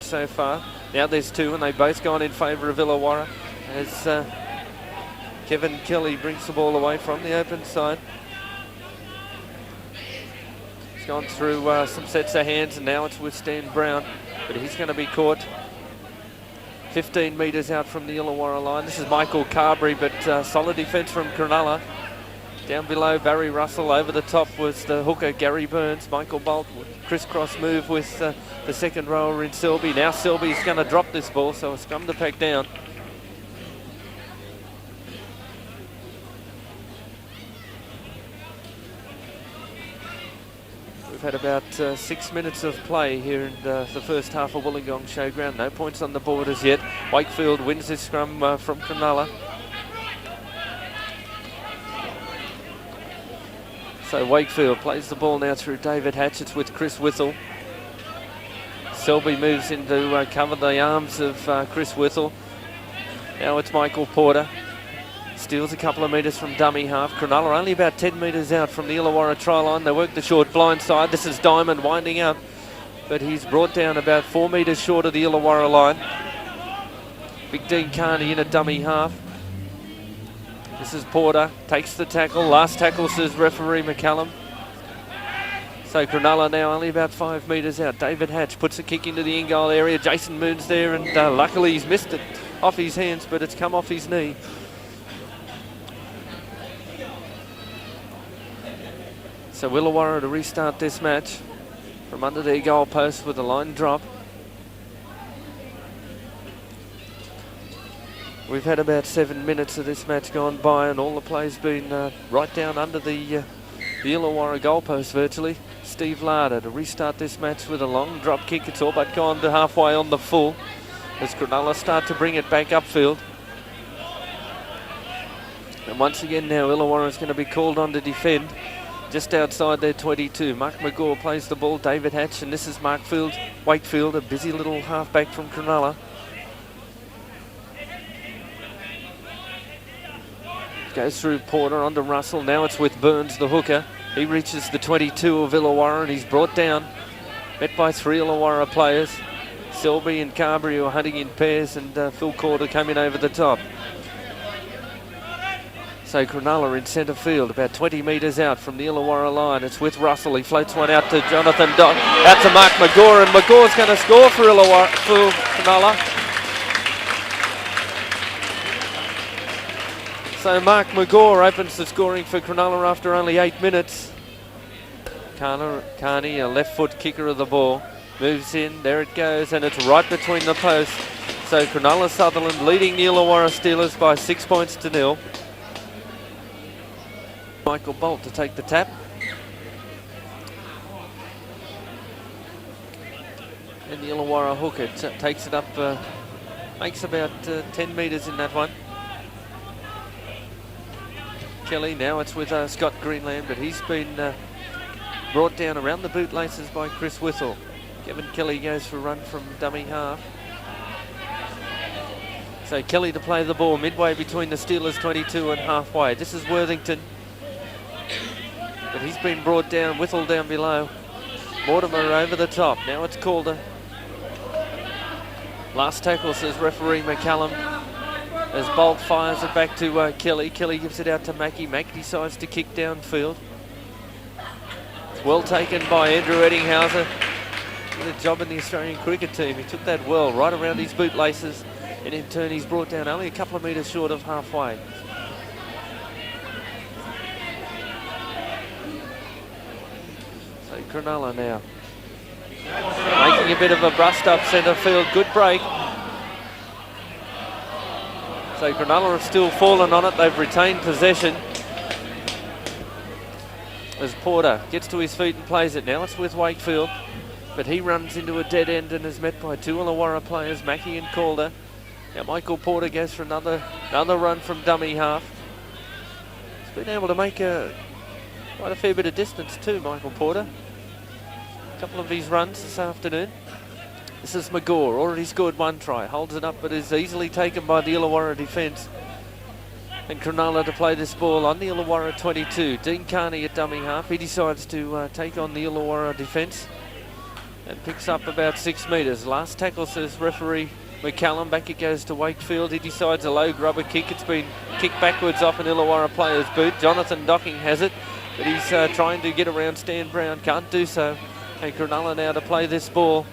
so far. Now there's 2, and they've both gone in favour of Illawarra as Kevin Kelly brings the ball away from the open side. He's gone through some sets of hands, and now it's with Stan Brown, but he's going to be caught 15 metres out from the Illawarra line. This is Michael Carberry, but solid defence from Cronulla. Down below, Barry Russell. Over the top was the hooker, Gary Burns. Michael Bolt, crisscross move with the second rower in Selby. Now Selby's going to drop this ball, so a scrum to pack down. We've had about 6 minutes of play here in the first half of Wollongong Showground. No points on the board as yet. Wakefield wins this scrum from Cronulla. So Wakefield plays the ball now through David Hatch. It's with Chris Whittle. Selby moves in to cover the arms of Chris Whittle. Now it's Michael Porter. Steals a couple of metres from dummy half. Cronulla only about 10 metres out from the Illawarra try line. They work the short blind side. This is Diamond winding up, but he's brought down about 4 metres short of the Illawarra line. Big Dean Carney in a dummy half. This is Porter, takes the tackle. Last tackle, says referee McCallum. So Cronulla now only about 5 metres out. David Hatch puts a kick into the in-goal area. Jason Moon's there, and luckily he's missed it off his hands, but it's come off his knee. So Illawarra to restart this match from under their goal post with a line drop. We've had about 7 minutes of this match gone by, and all the play's been right down under the Illawarra goalpost virtually. Steve Larder to restart this match with a long drop kick. It's all but gone to halfway on the full as Cronulla start to bring it back upfield. And once again now Illawarra is going to be called on to defend just outside their 22. Mark McGaw plays the ball, David Hatch, and this is Wakefield, a busy little halfback from Cronulla. Goes through Porter onto Russell. Now it's with Burns, the hooker. He reaches the 22 of Illawarra, and he's brought down, met by 3 Illawarra players. Selby and Carberry are hunting in pairs, and Phil Corder coming over the top. So Cronulla in centre field, about 20 metres out from the Illawarra line. It's with Russell. He floats one out to Jonathan Dodd, out to Mark McGaw, and McGaw's going to score for Cronulla. So Mark McGaw opens the scoring for Cronulla after only 8 minutes. Carney, a left foot kicker of the ball, moves in, there it goes, and it's right between the posts. So Cronulla Sutherland leading the Illawarra Steelers by 6 points to 0. Michael Bolt to take the tap. And the Illawarra hooker takes it up, makes about 10 metres in that one. Kelly, now it's with Scott Greenland, but he's been brought down around the bootlaces by Chris Whittle. Kevin Kelly goes for a run from dummy half. So Kelly to play the ball midway between the Steelers 22 and halfway. This is Worthington, but he's been brought down, Whittle down below. Mortimer over the top. Now it's Calder. Last tackle, says referee McCallum, as Bolt fires it back to Kelly. Kelly gives it out to Mackie. Mackie decides to kick downfield. It's well taken by Andrew Eddinghauser. Did a job in the Australian cricket team. He took that well right around his bootlaces, and in turn he's brought down only a couple of metres short of halfway. So Cronulla now making a bit of a brushed up centre field. Good break. So Cronulla have still fallen on it. They've retained possession. As Porter gets to his feet and plays it now. It's with Wakefield, but he runs into a dead end and is met by 2 Illawarra players, Mackie and Calder. Now Michael Porter goes for another run from dummy half. He's been able to make quite a fair bit of distance too, Michael Porter. A couple of his runs this afternoon. This is McGaw, already scored 1 try, holds it up but is easily taken by the Illawarra defence. And Cronulla to play this ball on the Illawarra 22. Dean Carney at dummy half. He decides to take on the Illawarra defence. and picks up about 6 metres. Last tackle, says referee McCallum. Back it goes to Wakefield. He decides a low grubber kick. It's been kicked backwards off an Illawarra player's boot. Jonathan Docking has it, but he's trying to get around Stan Brown. Can't do so. And Cronulla now to play this ball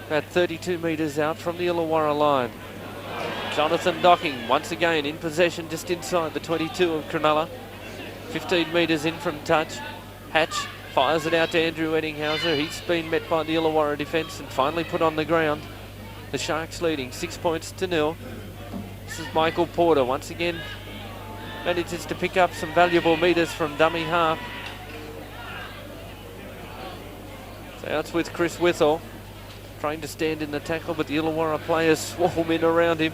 about 32 metres out from the Illawarra line. Jonathan Docking once again in possession just inside the 22 of Cronulla. 15 metres in from touch. Hatch fires it out to Andrew Eddinghauser. He's been met by the Illawarra defence and finally put on the ground. The Sharks leading 6 points to 0. This is Michael Porter once again. Manages to pick up some valuable metres from dummy half. So out with Chris Withall. Trying to stand in the tackle, but the Illawarra players swarm in around him.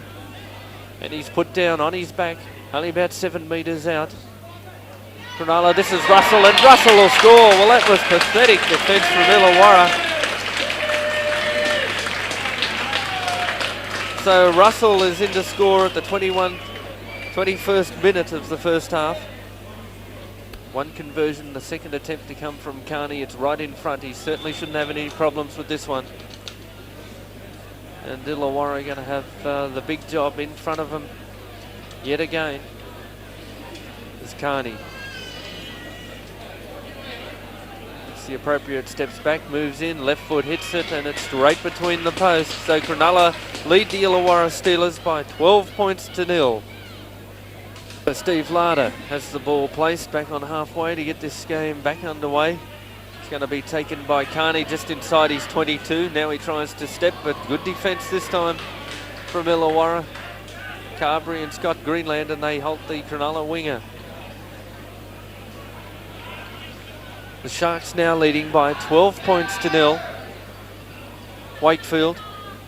And he's put down on his back, only about 7 metres out. Cronulla, this is Russell, and Russell will score. Well, that was pathetic defence from Illawarra. So Russell is in to score at the 21st minute of the first half. One conversion, the second attempt to come from Carney. It's right in front. He certainly shouldn't have any problems with this one. And Illawarra are going to have the big job in front of them yet again. There's Carney. It's the appropriate steps back, moves in, left foot hits it, and it's right between the posts. So Cronulla lead the Illawarra Steelers by 12 points to 0. Steve Larder has the ball placed back on halfway to get this game back underway. It's going to be taken by Carney just inside his 22. Now he tries to step, but good defence this time from Illawarra. Carberry and Scott Greenland, and they halt the Cronulla winger. The Sharks now leading by 12 points to 0. Wakefield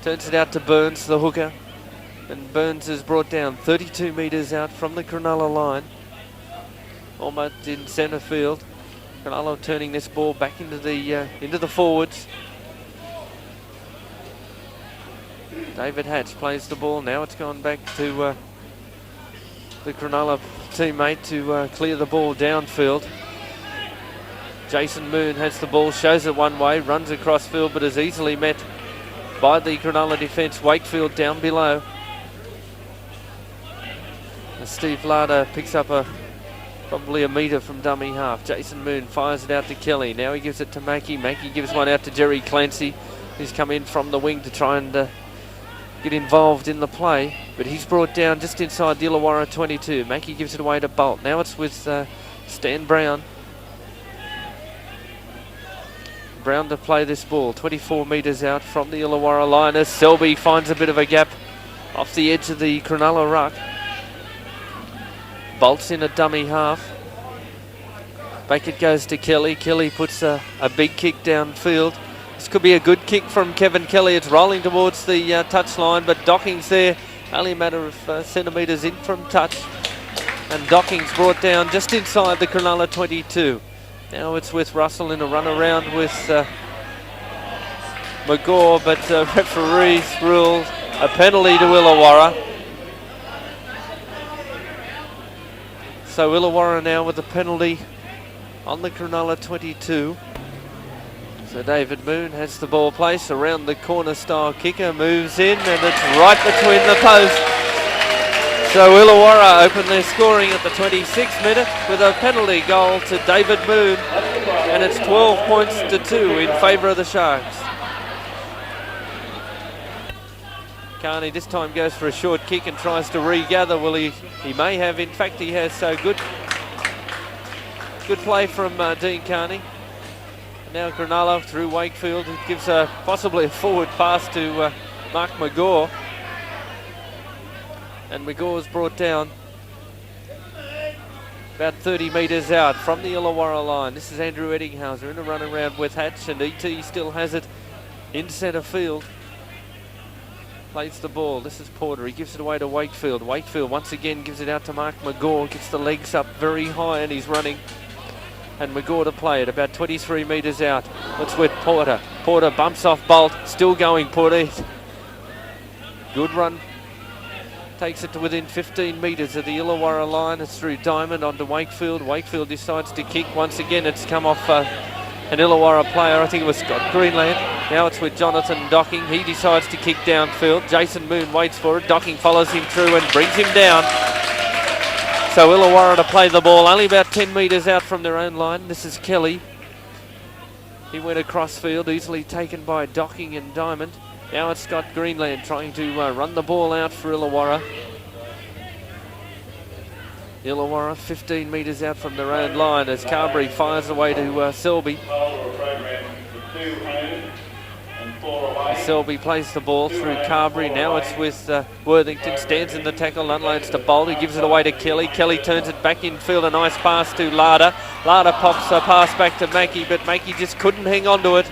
turns it out to Burns, the hooker. And Burns is brought down 32 metres out from the Cronulla line. Almost in centre field. Cronulla turning this ball back into the forwards. David Hatch plays the ball. Now it's gone back to the Cronulla teammate to clear the ball downfield. Jason Moon has the ball, shows it one way, runs across field, but is easily met by the Cronulla defence. Wakefield down below. And Steve Larder picks up probably a metre from dummy half. Jason Moon fires it out to Kelly. Now he gives it to Mackie. Mackie gives one out to Jerry Clancy, who's come in from the wing to try and get involved in the play. But he's brought down just inside the Illawarra 22. Mackie gives it away to Bolt. Now it's with Stan Brown. Brown to play this ball. 24 metres out from the Illawarra line as Selby finds a bit of a gap off the edge of the Cronulla ruck. Bolts in a dummy half. Back it goes to Kelly. Kelly puts a big kick downfield. This could be a good kick from Kevin Kelly. It's rolling towards the touchline, but Docking's there. Only a matter of centimetres in from touch. And Docking's brought down just inside the Cronulla 22. Now it's with Russell in a run around with McGaw, but referees ruled a penalty to Illawarra. So Illawarra now with a penalty on the Cronulla 22. So David Moon has the ball placed around the corner style kicker, moves in, and it's right between the posts. So Illawarra open their scoring at the 26th minute with a penalty goal to David Moon, and it's 12 points to 2 in favour of the Sharks. Carney this time goes for a short kick and tries to regather. Well, he may have. In fact, he has. So good play from Dean Carney. And now Cronulla through Wakefield. It gives possibly a forward pass to Mark McGaw. And McGaw's brought down about 30 metres out from the Illawarra line. This is Andrew Eddinghauser in a run around with Hatch, and ET still has it in centre field. Plays the ball. This is Porter. He gives it away to Wakefield. Wakefield once again gives it out to Mark McGaw. Gets the legs up very high and he's running. And McGaw to play it about 23 metres out. It's with Porter. Porter bumps off Bolt. Still going Porter. Good run. Takes it to within 15 metres of the Illawarra line. It's through Diamond onto Wakefield. Wakefield decides to kick once again. It's come off an Illawarra player. I think it was Scott Greenland. Now it's with Jonathan Docking. He decides to kick downfield. Jason Moon waits for it. Docking follows him through and brings him down. So Illawarra to play the ball, only about 10 metres out from their own line. This is Kelly. He went across field, easily taken by Docking and Diamond. Now it's Scott Greenland trying to run the ball out for Illawarra. Illawarra 15 metres out from their own line as Carberry fires away to Selby. Selby plays the ball through Carberry. Now it's with Worthington, stands in the tackle, unloads to Bolt, who gives it away to Kelly. Kelly turns it back infield, a nice pass to Larder. Larder pops a pass back to Mackie, but Mackie just couldn't hang on to it.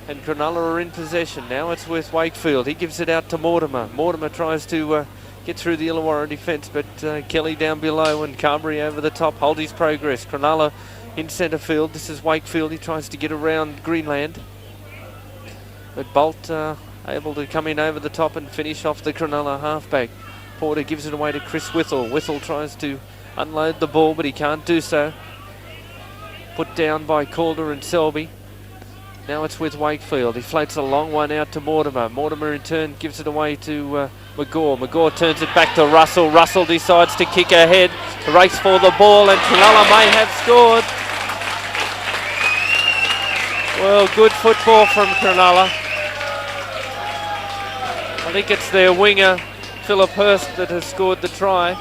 And Cronulla are in possession. Now it's with Wakefield. He gives it out to Mortimer. Mortimer tries to get through the Illawarra defence, but Kelly down below and Carberry over the top hold his progress. Cronulla in centre field. This is Wakefield. He tries to get around Greenland, but Bolt able to come in over the top and finish off the Cronulla halfback. Porter gives it away to Chris Whittle. Whittle tries to unload the ball, but he can't do so. Put down by Calder and Selby. Now it's with Wakefield. He floats a long one out to Mortimer. Mortimer in turn gives it away to McGaw. McGaw turns it back to Russell. Russell decides to kick ahead. Race for the ball, and Cronulla may have scored. Well, good football from Cronulla. I think it's their winger, Philip Hurst, that has scored the try.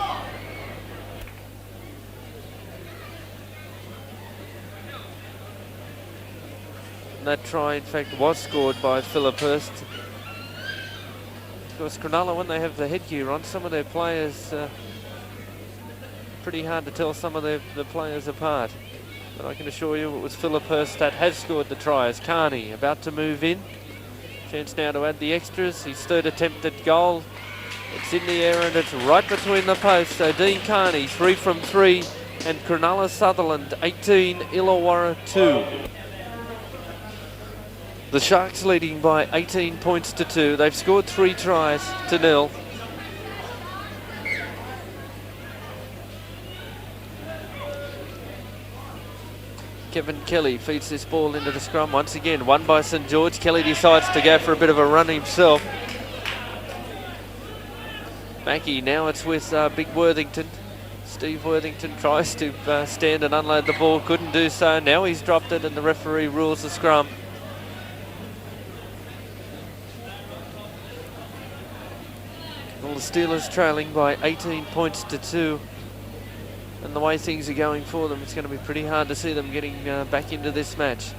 And that try, in fact, was scored by Philip Hurst. Of course, Cronulla, when they have the headgear on, some of their players, pretty hard to tell some of the players apart. But I can assure you it was Philip Hurst that has scored the try. As Carney about to move in. Chance now to add the extras. His third attempt at goal. It's in the air and it's right between the posts. So Dean Carney, 3 from 3. And Cronulla Sutherland, 18, Illawarra 2. The Sharks leading by 18 points to 2. They've scored 3 tries to 0. Kevin Kelly feeds this ball into the scrum once again. Won by St George. Kelly decides to go for a bit of a run himself. Mackie, now it's with Big Worthington. Steve Worthington tries to stand and unload the ball. Couldn't do so. Now he's dropped it and the referee rules the scrum. Well, the Steelers trailing by 18 points to 2. And the way things are going for them, it's going to be pretty hard to see them getting back into this match.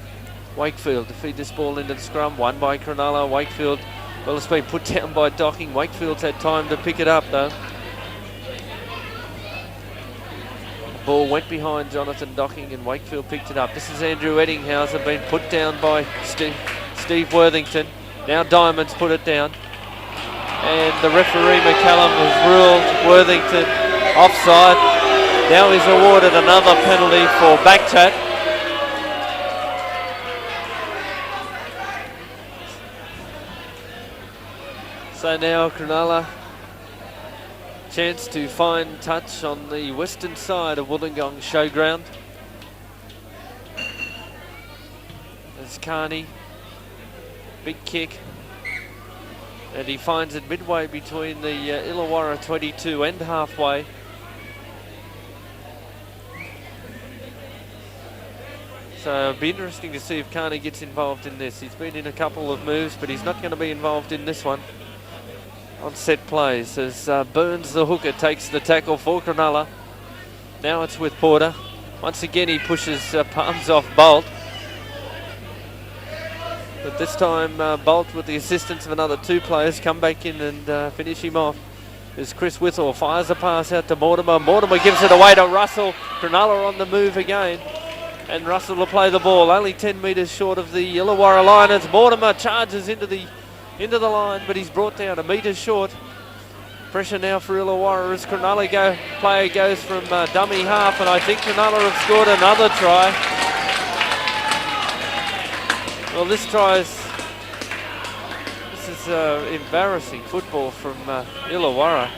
Wakefield to feed this ball into the scrum. Won by Cronulla. Wakefield, well, it's been put down by Docking. Wakefield's had time to pick it up, though. The ball went behind Jonathan Docking and Wakefield picked it up. This is Andrew Eddinghauser, been put down by Steve Worthington. Now Diamond's put it down. And the referee, McCallum, has ruled Worthington offside. Now he's awarded another penalty for back chat. So now Cronulla, chance to find touch on the western side of Wollongong Showground. There's Carney, big kick. And he finds it midway between the Illawarra 22 and halfway. So it'll be interesting to see if Carney gets involved in this. He's been in a couple of moves, but he's not going to be involved in this one. On set plays as Burns, the hooker, takes the tackle for Cronulla. Now it's with Porter. Once again he pushes palms off Bolt. But this time Bolt, with the assistance of another 2 players, come back in and finish him off. As Chris Whittle fires a pass out to Mortimer. Mortimer gives it away to Russell. Cronulla on the move again. And Russell will play the ball, only 10 metres short of the Illawarra line as Mortimer charges into the line, but he's brought down a metre short. Pressure now for Illawarra as Cronulla player goes from dummy half, and I think Cronulla have scored another try. Well, this is embarrassing football from Illawarra.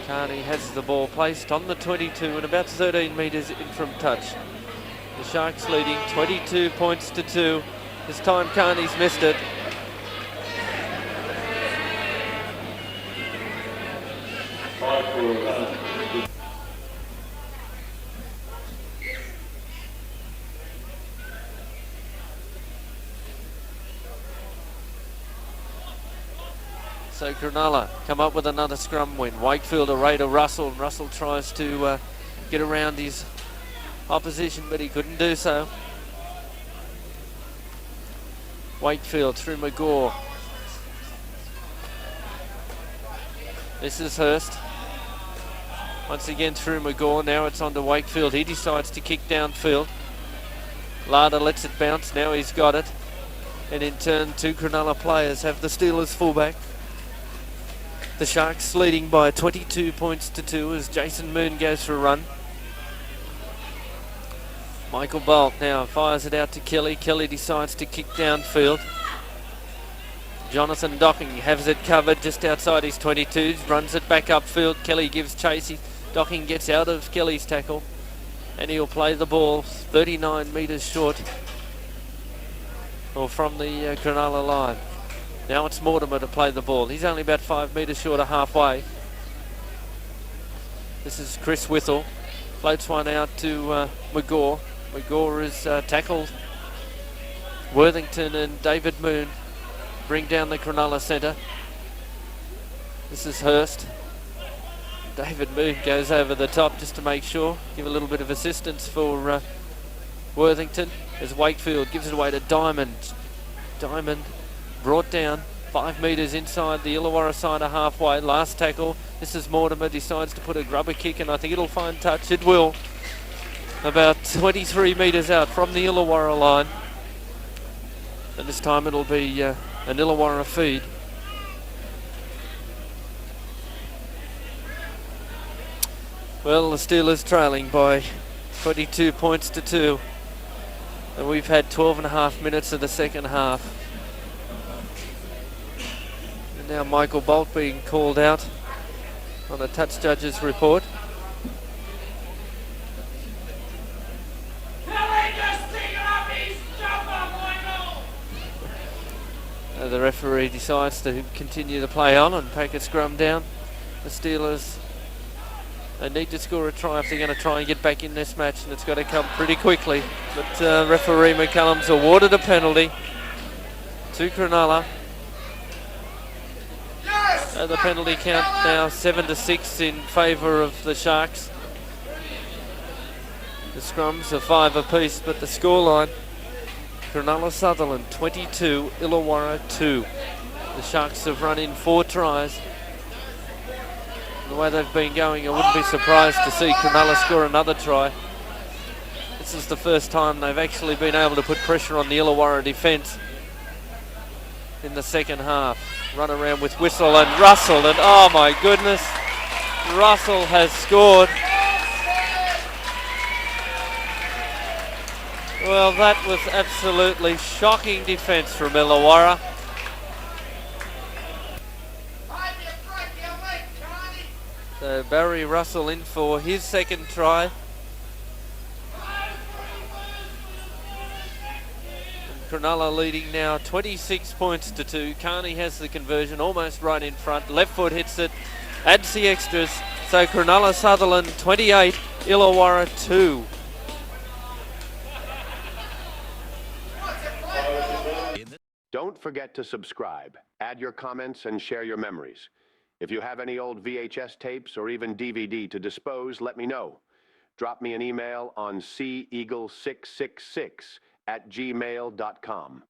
Carney has the ball placed on the 22 and about 13 metres in from touch. The Sharks leading 22 points to 2. This time Carney's missed it. So Cronulla come up with another scrum win. Wakefield away to Russell. Russell tries to get around his opposition, but he couldn't do so. Wakefield through McGaw. This is Hurst. Once again through McGaw. Now it's on to Wakefield. He decides to kick downfield. Larder lets it bounce. Now he's got it. And in turn, two Cronulla players have the Steelers fullback. The Sharks leading by 22 points to 2 as Jason Moon goes for a run. Michael Bolt now fires it out to Kelly. Kelly decides to kick downfield. Jonathan Docking has it covered just outside his 22s, runs it back upfield. Kelly gives chase. Docking gets out of Kelly's tackle and he'll play the ball 39 metres short or from the Cronulla line. Now it's Mortimer to play the ball. He's only about 5 metres short of halfway. This is Chris Whittle. Floats one out to McGaw. McGaw is tackled. Worthington and David Moon bring down the Cronulla centre. This is Hurst. David Moon goes over the top just to make sure. Give a little bit of assistance for Worthington as Wakefield gives it away to Diamond. Diamond brought down 5 metres inside the Illawarra side of halfway. Last tackle. This is Mortimer. Decides to put a grubber kick and I think it'll find touch. It will. About 23 metres out from the Illawarra line. And this time it'll be an Illawarra feed. Well, the Steelers trailing by 22 points to 2. And we've had 12.5 minutes of the second half. And now Michael Bolt being called out on the touch judge's report. The referee decides to continue the play on and pack a scrum down. The Steelers, they need to score a try if they're going to try and get back in this match, and it's got to come pretty quickly. But referee McCullum's awarded a penalty to Cronulla. The penalty count now 7-6 in favour of the Sharks. The scrums are 5 apiece, but the scoreline: Cronulla Sutherland 22, Illawarra 2. The Sharks have run in 4 tries. The way they've been going, I wouldn't be surprised to see Cronulla score another try. This is the first time they've actually been able to put pressure on the Illawarra defence in the second half. Run around with Whistle and Russell, and oh my goodness, Russell has scored. Well, that was absolutely shocking defence from Illawarra. So Barry Russell in for his second try. And Cronulla leading now 26 points to 2. Carney has the conversion almost right in front. Left foot hits it, adds the extras. So Cronulla Sutherland 28, Illawarra 2. Don't forget to subscribe, add your comments, and share your memories. If you have any old VHS tapes or even DVD to dispose, let me know. Drop me an email on ceagle666@gmail.com.